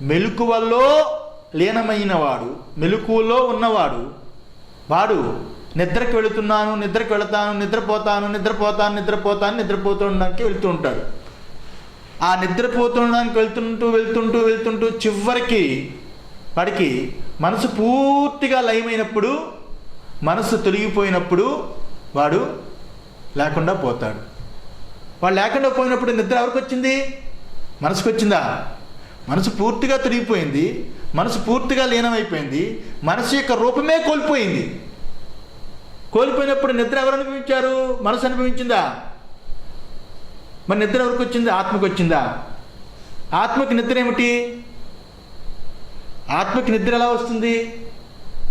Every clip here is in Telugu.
మెలకువలో లీనమైన వాడు, మెలకువలో ఉన్నవాడు, వాడు నిద్రకు వెళుతున్నాను, నిద్రకు వెళతాను, నిద్రపోతుండడానికి వెళ్తూ ఉంటాడు. ఆ నిద్రపోతుండడానికి వెళ్తుంటూ చివరికి వాడికి మనసు పూర్తిగా లయమైనప్పుడు, మనసు తొలగిపోయినప్పుడు వాడు లేకుండా పోతాడు. వాడు లేకుండా పోయినప్పుడు నిద్ర ఎవరికి వచ్చింది? మనసుకు వచ్చిందా? మనసు పూర్తిగా తొలగిపోయింది, మనసు పూర్తిగా లీనమైపోయింది, మనసు యొక్క రూపమే కోల్పోయింది. కోల్పోయినప్పుడు నిద్ర ఎవరు అనుభవించారు? మనసు అనుభవించిందా? మరి నిద్ర ఎవరికి వచ్చింది? ఆత్మకు వచ్చిందా? ఆత్మకి నిద్ర ఏమిటి? ఆత్మకి నిద్ర ఎలా వస్తుంది?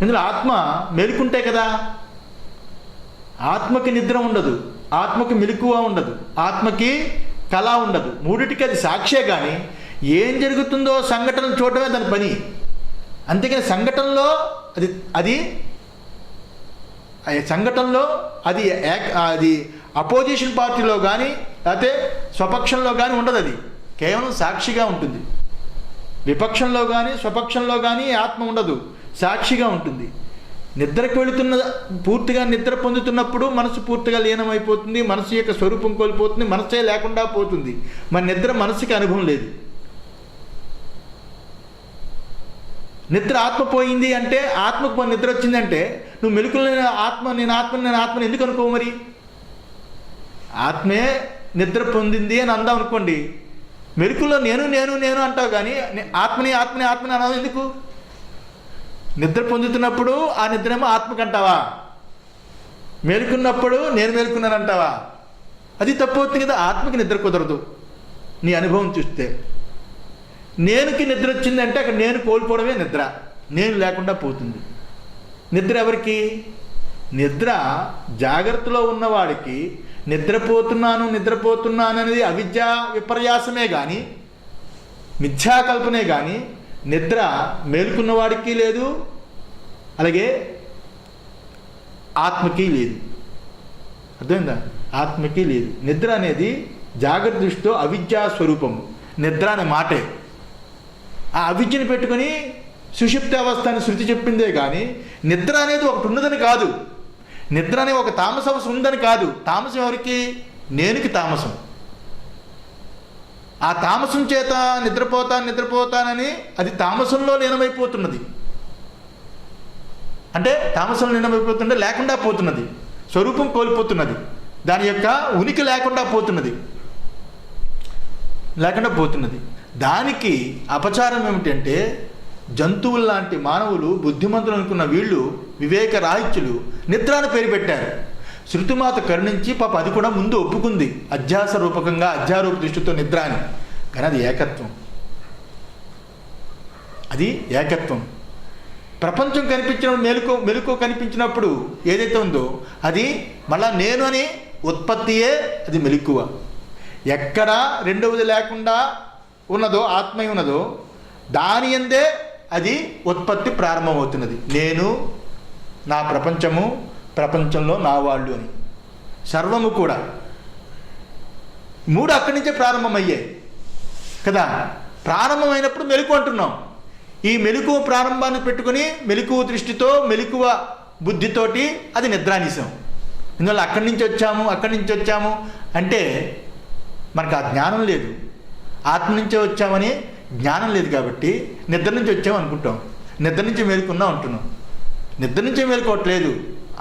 ఇందులో ఆత్మ మేలుకుంటే కదా. ఆత్మకి నిద్ర ఉండదు, ఆత్మకి మెలకువ ఉండదు, ఆత్మకి కళ ఉండదు. మూడిటికి అది సాక్షే కానీ ఏం జరుగుతుందో సంఘటనలు చూడటమే దాని పని. అంతేకాని సంఘటనలో అది సంఘటనలో అది అపోజిషన్ పార్టీలో కానీ లేకపోతే స్వపక్షంలో కానీ ఉండదు. అది కేవలం సాక్షిగా ఉంటుంది. విపక్షంలో కానీ స్వపక్షంలో కానీ ఆత్మ ఉండదు, సాక్షిగా ఉంటుంది. నిద్రకు వెళుతున్న పూర్తిగా నిద్ర పొందుతున్నప్పుడు మనసు పూర్తిగా లీనమైపోతుంది, మనసు యొక్క స్వరూపం కోల్పోతుంది, మనసే లేకుండా పోతుంది. మరి నిద్ర మనసుకి అనుభవం లేదు. నిద్ర ఆత్మ పోయింది అంటే, ఆత్మకు నిద్ర వచ్చిందంటే నువ్వు మెలకువలో నేను ఆత్మని ఎందుకు అనుకోవు? మరి ఆత్మే నిద్ర పొందింది అని అందాం అనుకోండి, మెలకువలో నేను అంటావు కానీ ఆత్మని అనావు ఎందుకు? నిద్ర పొందుతున్నప్పుడు ఆ నిద్రేమో ఆత్మకంటావా? మేలుకున్నప్పుడు నేను మేలుకున్నాను అంటావా? అది తప్పు అవుతుంది కదా. ఆత్మకి నిద్ర కుదరదు. నీ అనుభవం చూస్తే నేనుకి నిద్ర వచ్చిందంటే అక్కడ నేను కోల్పోవడమే నిద్ర, నేను లేకుండా పోతుంది. నిద్ర ఎవరికి? నిద్ర జాగ్రత్తలో ఉన్నవాడికి నిద్రపోతున్నాను అనేది అవిద్యా విపర్యాసమే కానీ, మిథ్యాకల్పనే కానీ నిద్ర మేలుకున్నవాడికి లేదు, అలాగే ఆత్మకి లేదు. అర్థమైందా? ఆత్మకి లేదు. నిద్ర అనేది జాగ్రత్త దృష్టితో అవిద్యా స్వరూపము. నిద్ర అనే మాటే ఆ అవిద్యను పెట్టుకొని సుషుప్తి అవస్థ అని శృతి చెప్పిందే కానీ నిద్ర అనేది ఒకటి ఉన్నదని కాదు. నిద్ర అనే ఒక తామస అవస్థ ఉందని కాదు. తామసం ఎవరికి? నేనుకి తామసం. ఆ తామసం చేత నిద్రపోతానని అది తామసంలో లీనమైపోతున్నది. అంటే తామసంలో లీనమైపోతుంటే లేకుండా పోతున్నది, స్వరూపం కోల్పోతున్నది, దాని యొక్క ఉనికి లేకుండా పోతున్నది. దానికి అపచారం ఏమిటంటే, జంతువులు లాంటి మానవులు, బుద్ధిమంతులు అనుకున్న వీళ్ళు, వివేక రాహిత్యులు నిద్ర అని పేరు పెట్టారు. శృతిమాత కరుణించి పాప అది కూడా ముందు ఒప్పుకుంది, అధ్యాస రూపకంగా అధ్యారూప దృష్టితో నిద్ర అని. కానీ అది ఏకత్వం. ప్రపంచం కనిపించినప్పుడు మెలకు కనిపించినప్పుడు ఏదైతే ఉందో అది మళ్ళా నేను అని ఉత్పత్తియే అది మెలకువ. ఎక్కడ రెండవది లేకుండా ఉన్నదో ఆత్మీయ ఉన్నదో దాని యందే అది ఉత్పత్తి ప్రారంభమవుతున్నది. నేను, నా ప్రపంచము, ప్రపంచంలో నా వాళ్ళు అని సర్వము కూడా మూడు అక్కడి నుంచే ప్రారంభమయ్యాయి కదా. ప్రారంభమైనప్పుడు మెలకు అంటున్నాం. ఈ మెలకువ ప్రారంభాన్ని పెట్టుకొని మెలకువ దృష్టితో మెలకువ బుద్ధితోటి అది నిద్రానిశం. ఇందువల్ల అక్కడి నుంచి వచ్చాము అంటే మనకు ఆ జ్ఞానం లేదు. ఆత్మ నుంచే వచ్చామని జ్ఞానం లేదు కాబట్టి నిద్ర నుంచి వచ్చాము అనుకుంటాం, నిద్ర నుంచి మేలుకున్నాం అంటున్నాం. నిద్ర నుంచే మేలుకోవట్లేదు,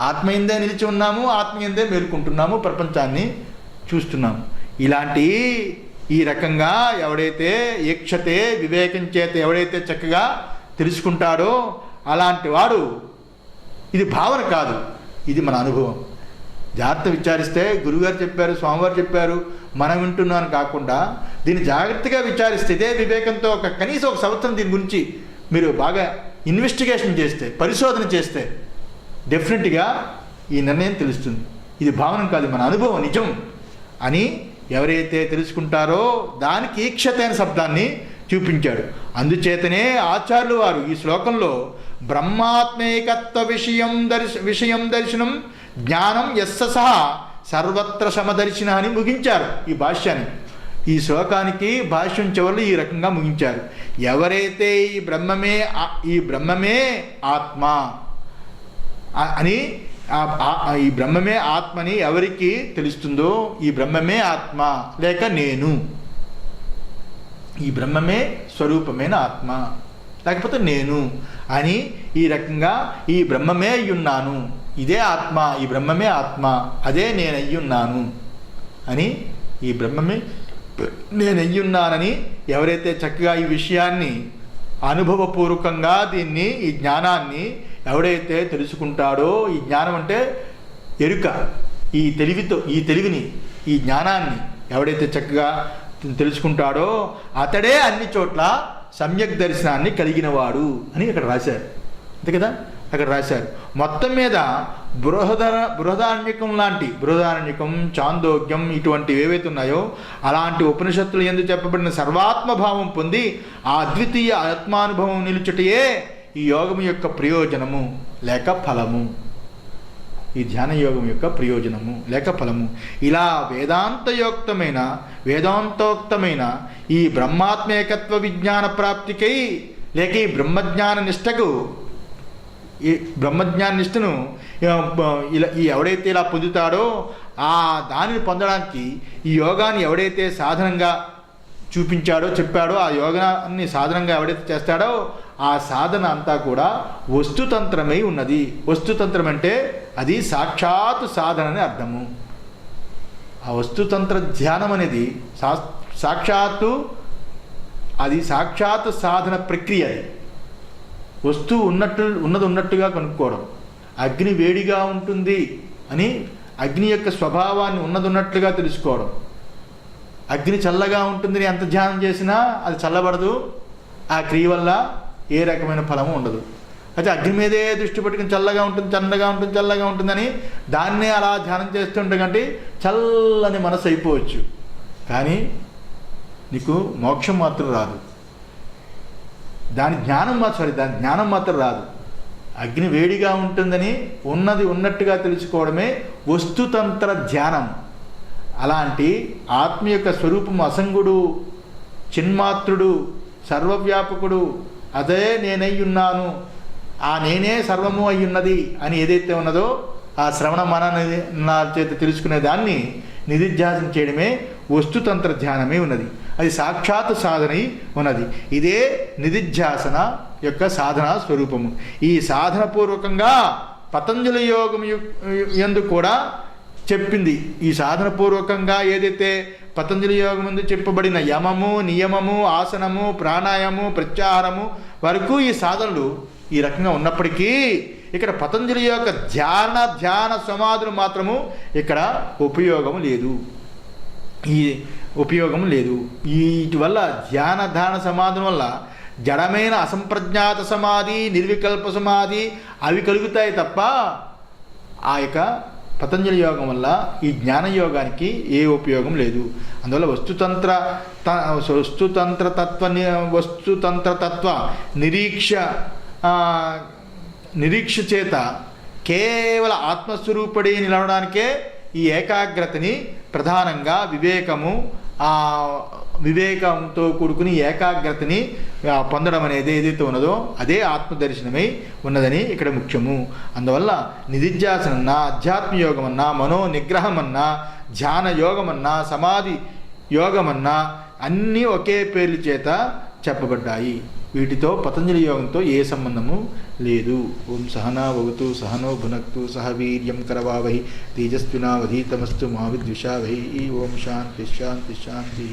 ఆత్మయందే నిలిచి ఉన్నాము, ఆత్మయందే మేలుకుంటున్నాము, ప్రపంచాన్ని చూస్తున్నాము. ఇలాంటి ఈ రకంగా ఎవడైతే ఈక్షతే వివేకం చేత ఎవడైతే చక్కగా తెలుసుకుంటాడో అలాంటి వాడు, ఇది భావన కాదు, ఇది మన అనుభవం. జాగ్రత్త విచారిస్తే గురువుగారు చెప్పారు, స్వామివారు చెప్పారు, మనం వింటున్నాను కాకుండా దీన్ని జాగ్రత్తగా విచారిస్తే ఇదే వివేకంతో కనీసం ఒక సంవత్సరం దీని గురించి మీరు బాగా ఇన్వెస్టిగేషన్ చేస్తే, పరిశోధన చేస్తే డెఫినెట్గా ఈ నిర్ణయం తెలుస్తుంది. ఇది భావన కాదు, మన అనుభవం నిజం అని ఎవరైతే తెలుసుకుంటారో దానికి ఈక్షతైన శబ్దాన్ని చూపించాడు. అందుచేతనే ఆచార్యులు వారు ఈ శ్లోకంలో బ్రహ్మాత్మేకత్వ విషయం దర్శనం జ్ఞానం యస్స సహా సర్వత్ర సమదర్శిన అని ముగించారు ఈ భాష్యాన్ని. ఈ శ్లోకానికి భాష్యం చివరిలో ఈ రకంగా ముగించారు. ఎవరైతే ఈ బ్రహ్మమే ఆత్మ అని ఈ బ్రహ్మమే ఆత్మని ఎవరికి తెలుస్తుందో, ఈ బ్రహ్మమే ఆత్మ లేక నేను, ఈ బ్రహ్మమే స్వరూపమైన ఆత్మ లేకపోతే నేను అని ఈ రకంగా ఈ బ్రహ్మమే అయ్యున్నాను, ఇదే ఆత్మ, ఈ బ్రహ్మమే ఆత్మ, అదే నేను అయ్యున్నాను అని, ఈ బ్రహ్మమే నేను అయ్యున్నానని ఎవరైతే చక్కగా ఈ విషయాన్ని అనుభవపూర్వకంగా దీన్ని ఈ జ్ఞానాన్ని ఎవడైతే తెలుసుకుంటాడో, ఈ జ్ఞానం అంటే ఎరుక, ఈ తెలివిని ఈ జ్ఞానాన్ని ఎవడైతే చక్కగా తెలుసుకుంటాడో అతడే అన్ని చోట్ల సమ్యక్ దర్శనాన్ని కలిగినవాడు అని ఇక్కడ రాశారు. అంతే కదా, అక్కడ రాశారు. మొత్తం మీద బృహదారణ్యకం, చాందోగ్యం ఇటువంటివి ఏవైతే ఉన్నాయో అలాంటి ఉపనిషత్తులు యందు చెప్పబడిన సర్వాత్మభావం పొంది ఆ అద్వితీయ ఆత్మానుభవం నిలుచుటయే ఈ యోగం యొక్క ప్రయోజనము లేక ఫలము, ఈ ధ్యాన యోగం యొక్క ప్రయోజనము లేక ఫలము. ఇలా వేదాంతోక్తమైన ఈ బ్రహ్మాత్మేకత్వ విజ్ఞాన ప్రాప్తికై లేక ఈ బ్రహ్మజ్ఞాన నిష్టకు, ఈ బ్రహ్మజ్ఞాన నిష్టను ఎవడైతే ఇలా పొందుతాడో ఆ దానిని పొందడానికి ఈ యోగాన్ని ఎవడైతే సాధనంగా చూపించాడో చెప్పాడో, ఆ యోగాన్ని సాధనంగా ఎవడైతే చేస్తాడో ఆ సాధన అంతా కూడా వస్తుతంత్రమై ఉన్నది. వస్తుతంత్రం అంటే అది సాక్షాత్ సాధన అని అర్థము. ఆ వస్తుతంత్ర ధ్యానం అనేది సాక్షాత్ సాధన ప్రక్రియ. వస్తువు ఉన్నది ఉన్నట్టుగా కనుక్కోవడం. అగ్ని వేడిగా ఉంటుంది అని అగ్ని యొక్క స్వభావాన్ని ఉన్నట్లుగా తెలుసుకోవడం. అగ్ని చల్లగా ఉంటుందని ఎంత ధ్యానం చేసినా అది చల్లబడదు, ఆ క్రియ వల్ల ఏ రకమైన ఫలము ఉండదు. అయితే అగ్ని మీదే దృష్టి పెట్టుకుని చల్లగా ఉంటుందని దాన్నే అలా ధ్యానం చేస్తుంటే కంటే చల్లని మనసు అయిపోవచ్చు, కానీ నీకు మోక్షం మాత్రం రాదు. దాని జ్ఞానం మాత్రం రాదు. అగ్ని వేడిగా ఉంటుందని ఉన్నది ఉన్నట్టుగా తెలుసుకోవడమే వస్తుతంత్ర ధ్యానం. అలాంటి ఆత్మ యొక్క స్వరూపం అసంగుడు, చిన్మాత్రుడు, సర్వవ్యాపకుడు, అదే నేనయ్యున్నాను, ఆ నేనే సర్వము అయ్యున్నది అని ఏదైతే ఉన్నదో ఆ శ్రవణ మననాల చేత తెలుసుకునే దాన్ని నిధిధ్యాసన చేయడమే వస్తుతంత్ర ధ్యానమే ఉన్నది. అది సాక్షాత్ సాధనై ఉన్నది. ఇదే నిధిధ్యాసన యొక్క సాధనా స్వరూపము. ఈ సాధన పూర్వకంగా పతంజలి యోగం యందు కూడా చెప్పింది. ఈ సాధన పూర్వకంగా ఏదైతే పతంజలి యోగం ముందు చెప్పబడిన యమము, నియమము, ఆసనము, ప్రాణాయామము, ప్రత్యాహారము వరకు ఈ సాధనలు ఈ రకంగా ఉన్నప్పటికీ ఇక్కడ పతంజలి యొక్క ధ్యాన సమాధులు మాత్రము ఇక్కడ ఉపయోగం లేదు. వీటి వల్ల ధ్యాన సమాధుల వల్ల జడమైన అసంప్రజ్ఞాత సమాధి, నిర్వికల్ప సమాధి అవి కలుగుతాయి తప్ప ఆ యొక్క పతంజలి యోగం వల్ల ఈ జ్ఞాన యోగానికి ఏ ఉపయోగం లేదు. అందువల్ల వస్తుతంత్ర తత్వ నిరీక్ష చేత కేవల ఆత్మస్వరూపుడి నిలవడానికే ఈ ఏకాగ్రతని ప్రధానంగా వివేకంతో కూడుకుని ఏకాగ్రతని పొందడం అనేది ఏదైతే ఉన్నదో అదే ఆత్మదర్శనమై ఉన్నదని ఇక్కడ ముఖ్యము. అందువల్ల నిధిధ్యాసనన్నా, అధ్యాత్మ యోగమన్నా, మనోనిగ్రహమన్నా, ధ్యాన యోగమన్నా, సమాధి యోగమన్నా అన్నీ ఒకే పేర్ల చేత చెప్పబడ్డాయి. వీటితో పతంజలి యోగంతో ఏ సంబంధము లేదు. ఓం సహనా భవతు సహనో భునక్తు సహ వీర్యం కరవావహి తేజస్వినావధీతమస్తు మా విద్విషావహి. ఓం శాంతి శాంతి శాంతి.